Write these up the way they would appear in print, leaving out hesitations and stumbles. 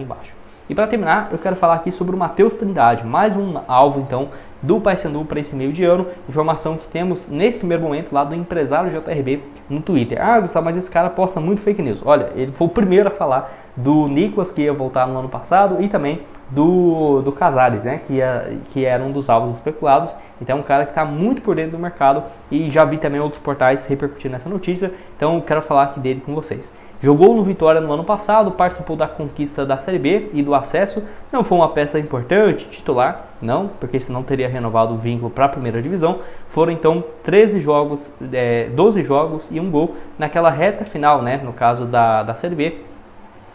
embaixo. E para terminar, eu quero falar aqui sobre o Matheus Trindade, mais um alvo então do Paysandu para esse meio de ano. Informação que temos nesse primeiro momento lá do empresário JRB no Twitter. Ah, Gustavo, mas esse cara posta muito fake news. Olha, ele foi o primeiro a falar do Nicolas, que ia voltar no ano passado, e também do Casares, né, que era um dos alvos especulados. Então é um cara que está muito por dentro do mercado e já vi também outros portais repercutindo essa notícia. Então eu quero falar aqui dele com vocês. Jogou no Vitória no ano passado, participou da conquista da Série B e do acesso. Não foi uma peça importante, titular, não, porque senão teria renovado o vínculo para a primeira divisão. Foram então 12 jogos e um gol naquela reta final, né, no caso da Série B.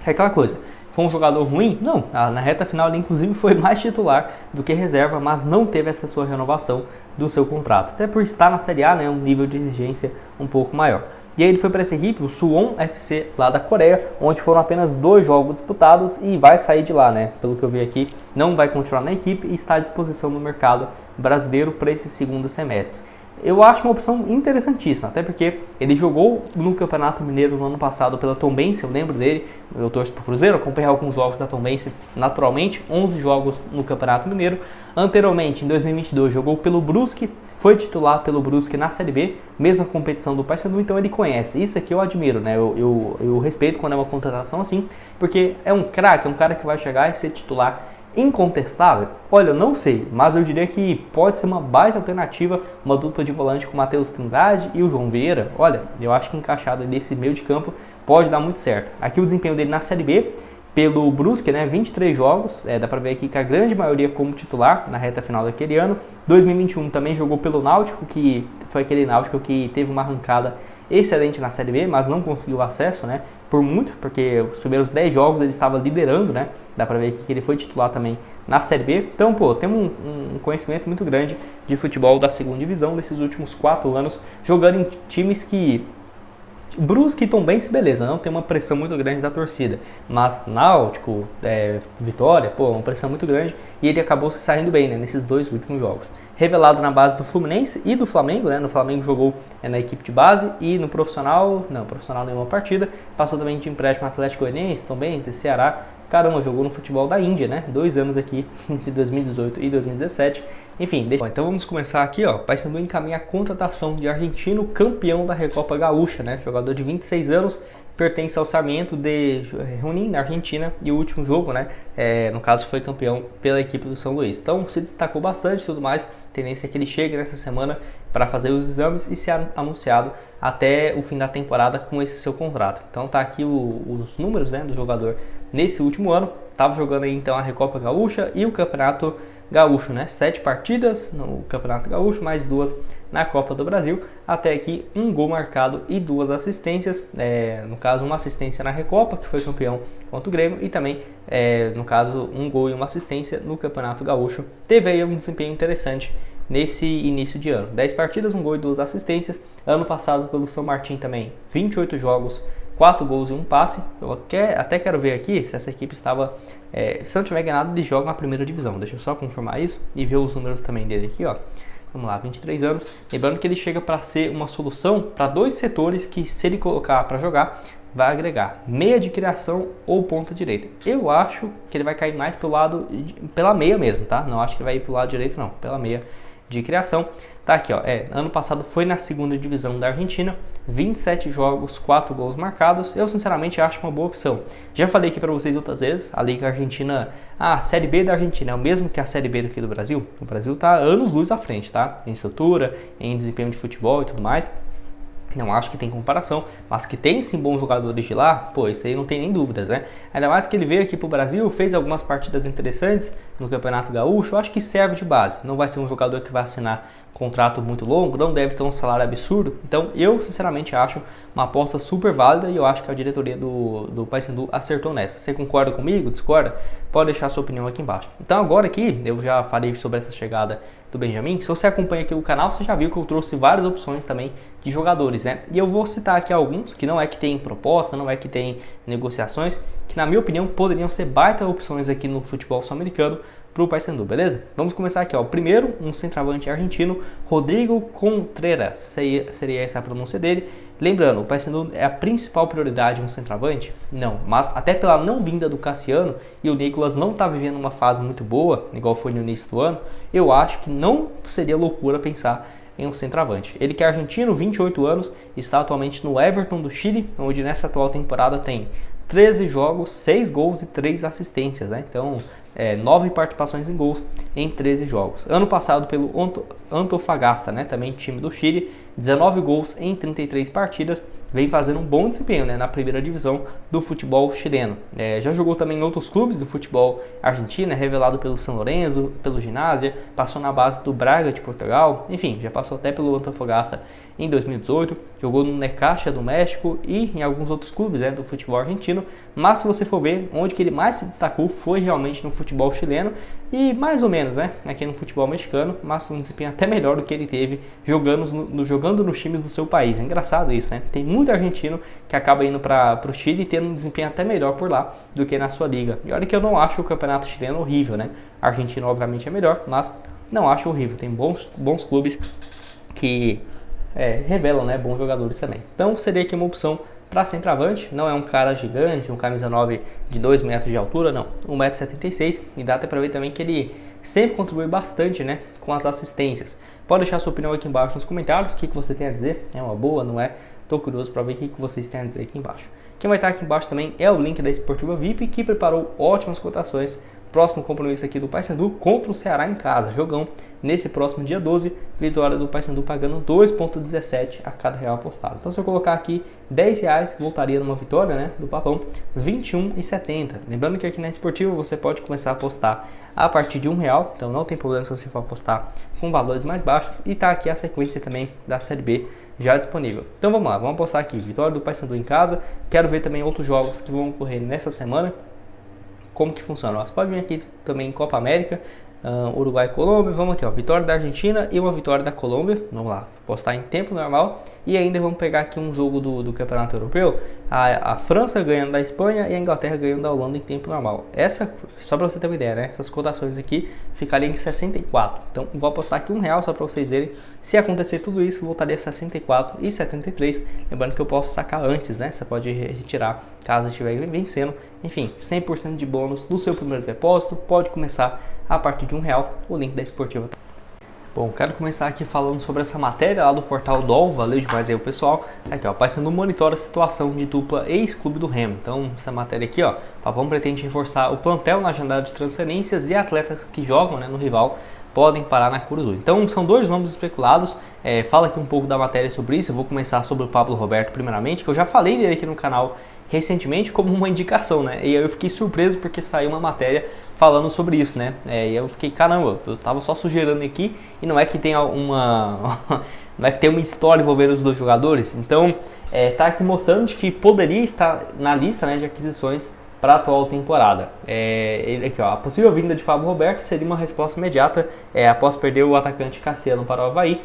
É aquela coisa, foi um jogador ruim? Não, na reta final ele inclusive foi mais titular do que reserva, mas não teve essa sua renovação do seu contrato. Até por estar na Série A, né, um nível de exigência um pouco maior. E aí ele foi para essa equipe, o Suwon FC lá da Coreia, onde foram apenas 2 jogos disputados e vai sair de lá, né? Pelo que eu vi aqui, não vai continuar na equipe e está à disposição no mercado brasileiro para esse segundo semestre. Eu acho uma opção interessantíssima, até porque ele jogou no Campeonato Mineiro no ano passado pela Tombense, eu lembro dele, eu torço para o Cruzeiro, acompanhei alguns jogos da Tombense naturalmente, 11 jogos no Campeonato Mineiro. Anteriormente, em 2022, jogou pelo Brusque, foi titular pelo Brusque na Série B, mesma competição do Paysandu, então ele conhece. Isso aqui eu admiro, né? Eu respeito quando é uma contratação assim, porque é um craque, é um cara que vai chegar e ser titular incontestável. Olha, eu não sei, mas eu diria que pode ser uma baita alternativa, uma dupla de volante com o Matheus Trindade e o João Vieira. Olha, eu acho que encaixado nesse meio de campo pode dar muito certo. Aqui o desempenho dele na Série B, pelo Brusque, né, 23 jogos, dá pra ver aqui que a grande maioria como titular na reta final daquele ano. 2021 também jogou pelo Náutico, que foi aquele Náutico que teve uma arrancada excelente na Série B, mas não conseguiu acesso, né, por muito, porque os primeiros 10 jogos ele estava liderando, né, dá pra ver aqui que ele foi titular também na Série B. Então, pô, temos um conhecimento muito grande de futebol da segunda divisão desses últimos 4 anos, jogando em times que Brusque e Tombense, beleza, não tem uma pressão muito grande da torcida, mas Náutico, Vitória, pô, uma pressão muito grande, e ele acabou se saindo bem, né, nesses 2 últimos jogos. Revelado na base do Fluminense e do Flamengo, né, no Flamengo jogou na equipe de base e no profissional nenhuma partida, passou também de empréstimo Atlético Goianiense, Tombense, Ceará. Caramba, jogou no futebol da Índia, né? 2 anos aqui, entre 2018 e 2017. Enfim, então vamos começar aqui, ó. Paysandu encaminha a contratação de argentino campeão da Recopa Gaúcha, né? Jogador de 26 anos, pertence ao Sarmiento de Junín, na Argentina, e o último jogo, né? No caso, foi campeão pela equipe do São Luís. Então, se destacou bastante e tudo mais. Tendência é que ele chegue nessa semana para fazer os exames e ser anunciado até o fim da temporada com esse seu contrato. Então, tá aqui os números, né, do jogador nesse último ano. Estava jogando aí então a Recopa Gaúcha e o Campeonato Gaúcho, né? 7 partidas no Campeonato Gaúcho, mais 2 na Copa do Brasil. Até aqui 1 gol marcado e 2 assistências. No caso, uma assistência na Recopa, que foi campeão contra o Grêmio. E também, no caso, 1 gol e 1 assistência no Campeonato Gaúcho. Teve aí um desempenho interessante nesse início de ano. 10 partidas, 1 gol e 2 assistências. Ano passado pelo São Martin também, 28 jogos, 4 gols e 1 passe. Eu até quero ver aqui se essa equipe estava, se eu não tiver enganado, ele joga na primeira divisão. Deixa eu só confirmar isso e ver os números também dele aqui, ó. Vamos lá, 23 anos. Lembrando que ele chega para ser uma solução para 2 setores que, se ele colocar para jogar, vai agregar meia de criação ou ponta direita. Eu acho que ele vai cair mais pela meia mesmo, tá? Não acho que vai ir pro lado direito, não, pela meia de criação. Tá aqui, ó, ano passado foi na segunda divisão da Argentina, 27 jogos, 4 gols marcados. Eu sinceramente acho uma boa opção. Já falei aqui para vocês outras vezes, a Liga Argentina, a Série B da Argentina é o mesmo que a Série B daqui do Brasil. O Brasil tá anos-luz à frente, tá? Em estrutura, em desempenho de futebol e tudo mais. Não acho que tem comparação, mas que tem sim bons jogadores de lá, pô, isso aí não tem nem dúvidas, né? Ainda mais que ele veio aqui pro Brasil, fez algumas partidas interessantes no Campeonato Gaúcho, eu acho que serve de base. Não vai ser um jogador que vai assinar contrato muito longo, não deve ter um salário absurdo. Então eu sinceramente acho uma aposta super válida e eu acho que a diretoria do Paysandu acertou nessa. Você concorda comigo? Discorda? Pode deixar sua opinião aqui embaixo. Então agora aqui, eu já falei sobre essa chegada do Benjamin. Se você acompanha aqui o canal, você já viu que eu trouxe várias opções também de jogadores, né? E eu vou citar aqui alguns, que não é que tem proposta, não é que tem negociações, que na minha opinião poderiam ser baita opções aqui no futebol sul-americano para o Paysandu, beleza? Vamos começar aqui, ó. Primeiro, um centroavante argentino, Rodrigo Contreras, seria essa a pronúncia dele. Lembrando, o Paysandu é a principal prioridade um centroavante? Não, mas até pela não vinda do Cassiano e o Nicolas não tá vivendo uma fase muito boa, igual foi no início do ano, eu acho que não seria loucura pensar em um centroavante. Ele que é argentino, 28 anos, está atualmente no Everton do Chile, onde nessa atual temporada tem 13 jogos, 6 gols e 3 assistências, né? Então, 9 participações em gols em 13 jogos. Ano passado pelo Antofagasta, né? Também time do Chile, 19 gols em 33 partidas, vem fazendo um bom desempenho, né, na primeira divisão do futebol chileno. Já jogou também em outros clubes do futebol argentino, revelado pelo São Lourenço, pelo Ginásia, passou na base do Braga de Portugal, enfim, já passou até pelo Antofagasta em 2018, jogou no Necaxa do México e em alguns outros clubes, né, do futebol argentino, mas se você for ver, onde que ele mais se destacou foi realmente no futebol chileno e mais ou menos, né, aqui no futebol mexicano, mas um desempenho até melhor do que ele teve jogando nos times do seu país. É engraçado isso, né? Tem muito argentino que acaba indo para o Chile e tendo um desempenho até melhor por lá do que na sua liga. E olha que eu não acho o campeonato chileno horrível, né? A Argentina obviamente é melhor, mas não acho horrível. Tem bons clubes que revelam, né, bons jogadores também. Então seria aqui uma opção para centroavante. Não é um cara gigante, um camisa 9 de 2 metros de altura, não. 1,76 m e dá até para ver também que ele sempre contribui bastante, né, com as assistências. Pode deixar sua opinião aqui embaixo nos comentários, o que você tem a dizer, é uma boa, não é? Tô curioso para ver o que vocês têm a dizer aqui embaixo. Quem vai estar aqui embaixo também é o link da Esportiva VIP, que preparou ótimas cotações. Próximo compromisso aqui do Paysandu contra o Ceará em casa, jogão. Nesse próximo dia 12, vitória do Paysandu pagando 2,17 a cada real apostado. Então se eu colocar aqui R$10, voltaria numa vitória, né, do Papão, 21,70. Lembrando que aqui na Esportiva você pode começar a apostar a partir de R$1, então não tem problema se você for apostar com valores mais baixos. E tá aqui a sequência também da Série B já disponível. Então vamos lá, vamos apostar aqui, vitória do Paysandu em casa. Quero ver também outros jogos que vão ocorrer nessa semana. Como que funciona? Você pode vir aqui também em Copa América, Uruguai e Colômbia. Vamos aqui, ó, vitória da Argentina e uma vitória da Colômbia. Vamos lá, postar em tempo normal. E ainda vamos pegar aqui um jogo do Campeonato Europeu. A França ganhando da Espanha e a Inglaterra ganhando da Holanda em tempo normal. Essa, só para você ter uma ideia, né? Essas cotações aqui ficariam em 64. Então vou apostar aqui R$1 só para vocês verem. Se acontecer tudo isso, voltaria a 64 e 73. Lembrando que eu posso sacar antes, né? Você pode retirar caso estiver vencendo. Enfim, 100% de bônus no seu primeiro depósito. Pode começar a partir de R$1. O link da Esportiva. Bom, quero começar aqui falando sobre essa matéria lá do portal DOL, valeu demais aí o pessoal. Aqui, ó, Paysandu monitora a situação de dupla ex-clube do Remo. Então, essa matéria aqui, ó, o Papão pretende reforçar o plantel na janela de transferências e atletas que jogam, né, no rival podem parar na Curuzu. Então, são dois nomes especulados. Fala aqui um pouco da matéria sobre isso. Eu vou começar sobre o Pablo Roberto primeiramente, que eu já falei dele aqui no canal recentemente como uma indicação, né? E aí eu fiquei surpreso porque saiu uma matéria falando sobre isso, né? E eu fiquei, caramba, eu tava só sugerindo aqui e não é que tenha uma não é que tem uma história envolvendo os dois jogadores. Então, tá aqui mostrando de que poderia estar na lista, né, de aquisições para a atual temporada. Aqui, ó, a possível vinda de Pablo Roberto seria uma resposta imediata após perder o atacante Cassiano para o Avaí.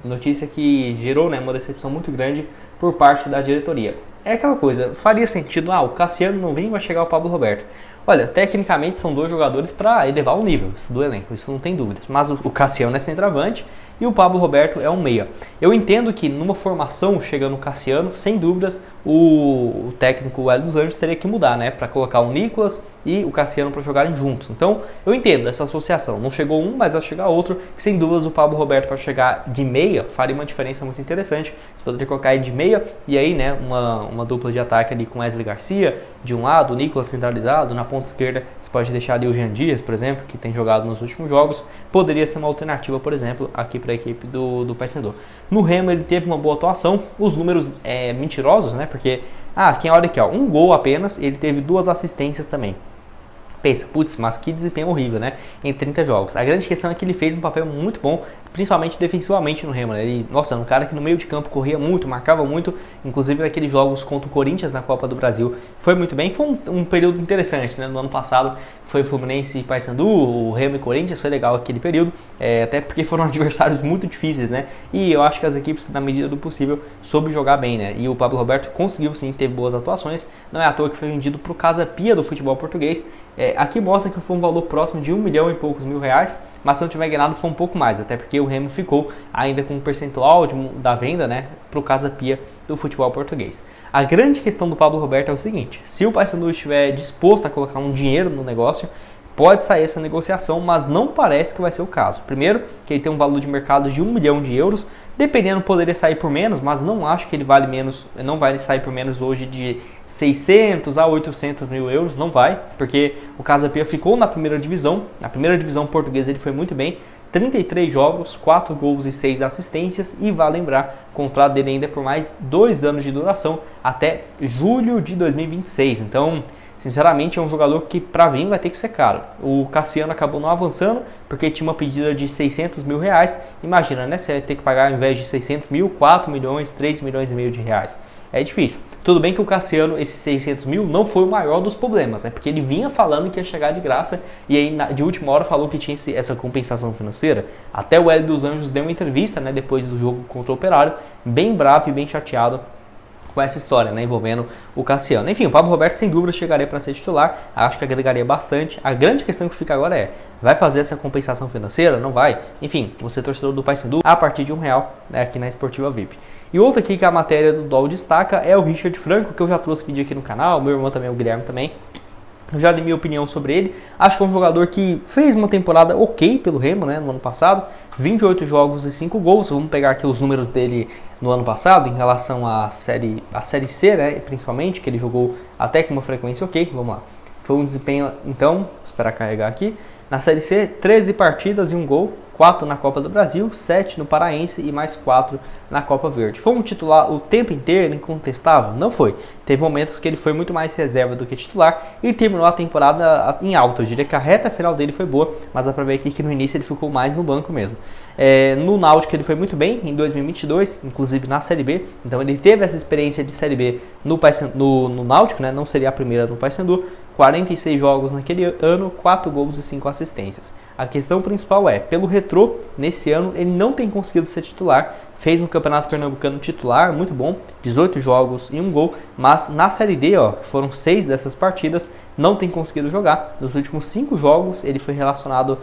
Notícia que gerou, né, uma decepção muito grande por parte da diretoria. É aquela coisa, faria sentido, o Cassiano não vem, vai chegar o Pablo Roberto. Olha, tecnicamente são dois jogadores para elevar o nível do elenco, isso não tem dúvidas. Mas o Cassiano é centroavante e o Pablo Roberto é um meia. Eu entendo que numa formação, chegando o Cassiano, sem dúvidas, o técnico Hélio dos Anjos teria que mudar, né? Para colocar o Nicolas e o Cassiano para jogarem juntos. Então, eu entendo essa associação. Não chegou um, mas vai chegar outro. Sem dúvidas, o Pablo Roberto para chegar de meia faria uma diferença muito interessante. Você poderia colocar ele de meia e aí, né, uma dupla de ataque ali com Wesley Garcia, de um lado, o Nicolas centralizado, na ponta esquerda você pode deixar ali o Jean Dias, por exemplo, que tem jogado nos últimos jogos. Poderia ser uma alternativa, por exemplo, aqui para a equipe do Paysandu. No Remo ele teve uma boa atuação, os números mentirosos, né? Porque, quem olha aqui, ó, um gol apenas, ele teve 2 assistências também. Pensa, putz, mas que desempenho horrível, né? Em 30 jogos. A grande questão é que ele fez um papel muito bom principalmente defensivamente no Remo, né? Ele, nossa, era um cara que no meio de campo corria muito, marcava muito, inclusive naqueles jogos contra o Corinthians na Copa do Brasil, foi muito bem. Foi um período interessante, né? No ano passado foi Fluminense e Paysandu, o Remo e Corinthians, foi legal aquele período, até porque foram adversários muito difíceis, né? E eu acho que as equipes, na medida do possível, soube jogar bem, né? E o Pablo Roberto conseguiu sim ter boas atuações, não é à toa que foi vendido para o Casa Pia do futebol português. Aqui mostra que foi um valor próximo de 1 milhão e poucos mil reais, mas se não tiver enganado foi um pouco mais, até porque o Remo ficou ainda com um percentual da venda, né, para o Casa Pia do futebol português. A grande questão do Pablo Roberto é o seguinte: se o Paysandu estiver disposto a colocar um dinheiro no negócio, pode sair essa negociação, mas não parece que vai ser o caso. Primeiro, que ele tem um valor de mercado de 1 milhão de euros, dependendo poderia sair por menos, mas não acho que ele vale menos, não vai sair por menos hoje de 600 a 800 mil euros, não vai, porque o Casa Pia ficou na primeira divisão portuguesa ele foi muito bem, 33 jogos, 4 gols e 6 assistências, e vale lembrar, o contrato dele ainda é por mais 2 anos de duração, até julho de 2026, então sinceramente é um jogador que para vir vai ter que ser caro. O Cassiano acabou não avançando porque tinha uma pedida de 600 mil reais. Imagina, né? Você vai ter que pagar ao invés de 600 mil, 4 milhões, 3 milhões e meio de reais. É difícil. Tudo bem que o Cassiano, esses 600 mil, não foi o maior dos problemas, né? Porque ele vinha falando que ia chegar de graça e aí de última hora falou que tinha essa compensação financeira. Até o Hélio dos Anjos deu uma entrevista, né, depois do jogo contra o Operário, bem bravo e bem chateado com essa história, né, envolvendo o Cassiano. Enfim, o Pablo Roberto sem dúvida chegaria para ser titular, acho que agregaria bastante. A grande questão que fica agora é, vai fazer essa compensação financeira? Não vai? Enfim, você torcedor do Paysandu, a partir de R$1, né, aqui na Esportiva VIP. E outra aqui que a matéria do DOL destaca é o Richard Franco, que eu já trouxe vídeo aqui no canal, meu irmão também, o Guilherme também. Eu já dei minha opinião sobre ele. Acho que é um jogador que fez uma temporada ok pelo Remo, né, no ano passado. 28 jogos e 5 gols. Vamos pegar aqui os números dele no ano passado, em relação à série C, né, principalmente, que ele jogou até com uma frequência ok. Vamos lá. Foi um desempenho, então, esperar carregar aqui. Na Série C, 13 partidas e 1 gol. 4 na Copa do Brasil, 7 no Paraense e mais 4 na Copa Verde. Foi um titular o tempo inteiro, incontestável? Não foi. Teve momentos que ele foi muito mais reserva do que titular e terminou a temporada em alta. Eu diria que a reta final dele foi boa, mas dá pra ver aqui que no início ele ficou mais no banco mesmo. No Náutico ele foi muito bem em 2022, inclusive na Série B. Então ele teve essa experiência de Série B no Náutico, né? Não seria a primeira no Paysandu. 46 jogos naquele ano, 4 gols e 5 assistências. A questão principal é, pelo Retrô, nesse ano ele não tem conseguido ser titular, fez um campeonato pernambucano titular, muito bom, 18 jogos e 1 gol, mas na Série D, que foram 6 dessas partidas, não tem conseguido jogar. Nos últimos 5 jogos ele foi relacionado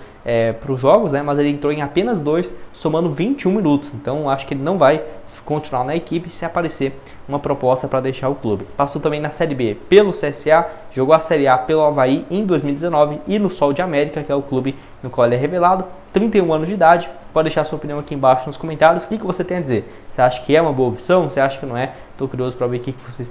para os jogos, né, mas ele entrou em apenas 2, somando 21 minutos, então acho que ele não vai continuar na equipe se aparecer uma proposta para deixar o clube. Passou também na Série B pelo CSA, jogou a Série A pelo Avaí em 2019 e no Sol de América, que é o clube no qual ele é revelado, 31 anos de idade. Pode deixar sua opinião aqui embaixo nos comentários, o que você tem a dizer? Você acha que é uma boa opção? Você acha que não é? Estou curioso para ver o que vocês